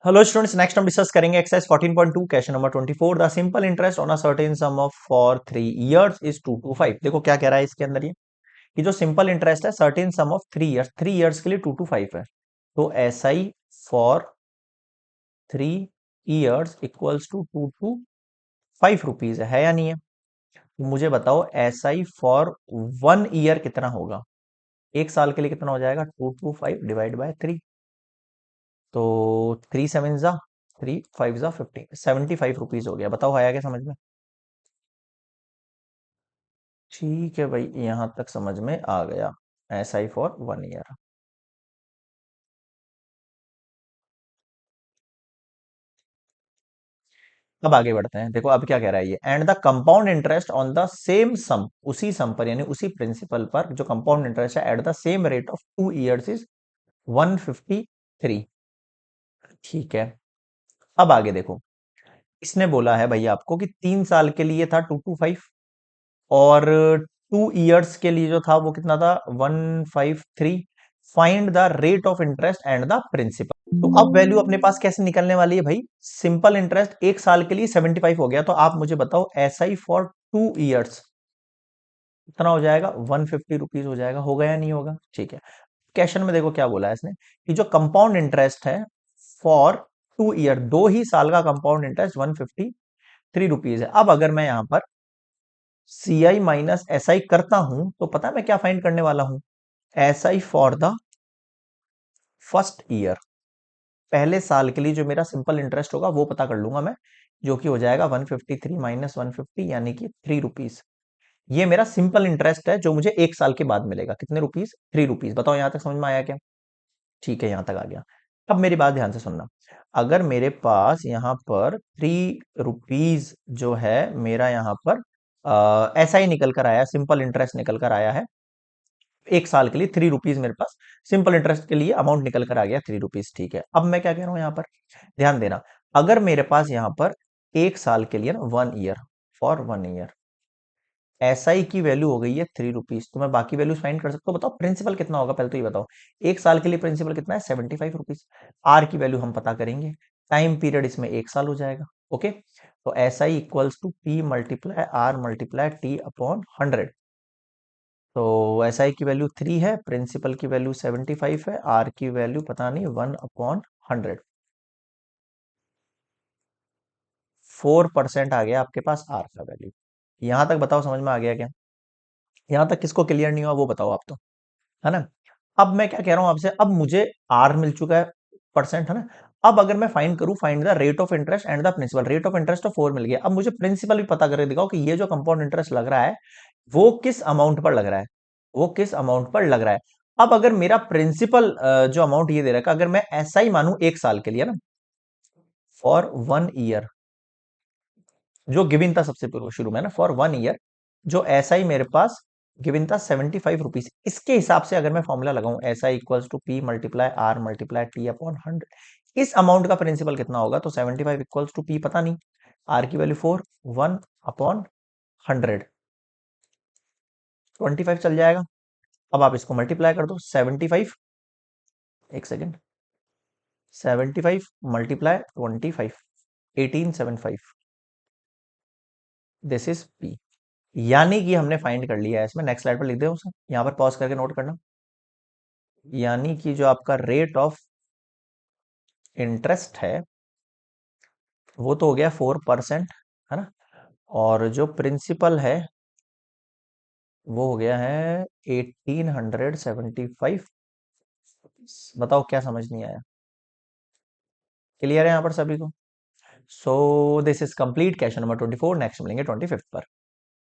Hello students, next हम discuss करेंगे exercise 14.2 question number 24। The simple interest on a certain sum of for 3 years is 2 to 5। देखो क्या कह रहा है इसके अंदर ये कि जो सिंपल इंटरेस्ट है certain sum of 3 years, 3 years के लिए 2 to 5 है। तो SI for 3 years equals to 2 to 5 rupees है या नहीं है? तो मुझे बताओ SI फॉर 1 ईयर कितना होगा? एक साल के लिए कितना हो जाएगा? 2 to 5 डिवाइड बाय 3। तो 3 7 जा 3 5 जा 15, 75 रुपीज हो गया। बताओ आया क्या समझ में? ठीक है भाई, यहां तक समझ में आ गया। SI for 1 year. अब आगे बढ़ते हैं। देखो अब क्या कह रहा है ये, and the compound interest on the same sum, उसी सम पर यानी उसी प्रिंसिपल पर जो कंपाउंड इंटरेस्ट है at the same rate of 2 years is 153। ठीक है। अब आगे देखो, इसने बोला है भैया आपको कि 3 साल के लिए था 2 to 5, और 2 इयर्स के लिए जो था वो कितना था? 153। Find the rate of interest and the principal. तो अब वैल्यू अपने पास कैसे निकलने वाली है भाई? सिंपल इंटरेस्ट एक साल के लिए 75 हो गया, तो आप मुझे बताओ SI फॉर 2 इयर्स कितना हो जाएगा? 150 रुपीज हो जाएगा। होगा या नहीं होगा? ठीक है। क्वेश्चन में देखो क्या बोला है इसने कि जो कंपाउंड इंटरेस्ट है फॉर 2 ईयर, 2 ही साल का कंपाउंड इंटरेस्ट 153 रुपीज है। अब अगर मैं यहां पर CI माइनस SI करता हूं तो पता है मैं क्या फाइंड करने वाला हूं? SI for the first year, पहले साल के लिए जो मेरा सिंपल इंटरेस्ट होगा वो पता कर लूंगा मैं, जो कि हो जाएगा 153 माइनस 150 यानी कि 3 रुपीज। ये मेरा सिंपल इंटरेस्ट है जो मुझे एक साल के बाद मिलेगा। कितने रुपीज? 3 रुपीज। बताओ यहां तक समझ में आया क्या? ठीक है, यहां तक आ गया। अब मेरी बात ध्यान से सुनना। अगर मेरे पास यहां पर 3 रुपीज जो है मेरा यहां पर ऐसा ही निकल कर आया, सिंपल इंटरेस्ट निकल कर आया है एक साल के लिए 3 रुपीज, मेरे पास सिंपल इंटरेस्ट के लिए अमाउंट निकल कर आ गया 3 रुपीज। ठीक है। अब मैं क्या कह रहा हूं यहां पर, ध्यान देना। अगर मेरे पास यहां पर एक साल के लिए ना 1 ईयर, फॉर 1 ईयर SI की वैल्यू हो गई है 3 रुपीज, तो मैं बाकी वैल्यूज फाइंड कर सकता हूँ। बताओ प्रिंसिपल कितना होगा? पहले तो ये बताओ, एक साल के लिए प्रिंसिपल कितना है? 75 रुपीज। आर की वैल्यू हम पता करेंगे, टाइम पीरियड इसमें एक साल हो जाएगा। ओके। तो SI equals to P multiply R multiply T upon 100। तो SI की वैल्यू 3 है, प्रिंसिपल की वैल्यू 75 है, आर की वैल्यू पता नहीं 1/100। 4% आ गया आपके पास आर का वैल्यू। यहां तक बताओ समझ में आ गया क्या? यहां तक किसको क्लियर नहीं हुआ वो बताओ आप तो, है ना? अब मैं क्या कह रहा हूं आपसे, अब मुझे आर मिल चुका है, परसेंट, है ना? अब अगर मैं फाइंड करूं, find the rate of interest and the principal, rate of interest तो 4 मिल गया। अब मुझे प्रिंसिपल भी पता करके दिखाओ कि ये जो कंपाउंड इंटरेस्ट लग रहा है वो किस अमाउंट पर लग रहा है, वो किस अमाउंट पर लग रहा है। अब अगर मेरा प्रिंसिपल जो अमाउंट ये दे रखा, अगर मैं ऐसा ही मानूं एक साल के लिए ना, फॉर 1 ईयर, जो गिवन था सबसे शुरू में ना, फॉर 1 ईयर जो ऐसा ही मेरे पास गिवन था 75 रुपीज, इसके हिसाब से अगर मैं फॉर्मूला लगाऊं ऐसा equals to P multiply R multiply T upon 100, इस अमाउंट का प्रिंसिपल कितना होगा? तो 75 इक्वल्स टू P पता नहीं, R की वैल्यू 4, 1/100, 25 चल जाएगा। अब आप इसको मल्टीप्लाई कर दो, 75, एक second, 75 multiply 25, 1875, this is P। यानी कि हमने फाइंड कर लिया है इसमें। नेक्स्ट स्लाइड पर लिख दे उसे, यहां पर पॉज करके नोट करना। यानी कि जो आपका रेट ऑफ इंटरेस्ट है वो तो हो गया 4%, है ना? और जो प्रिंसिपल है वो हो गया है 1875। बताओ क्या समझ नहीं आया? क्लियर है यहाँ पर सभी को? So this is complete question number 24। Next मिलेंगे 25 पर।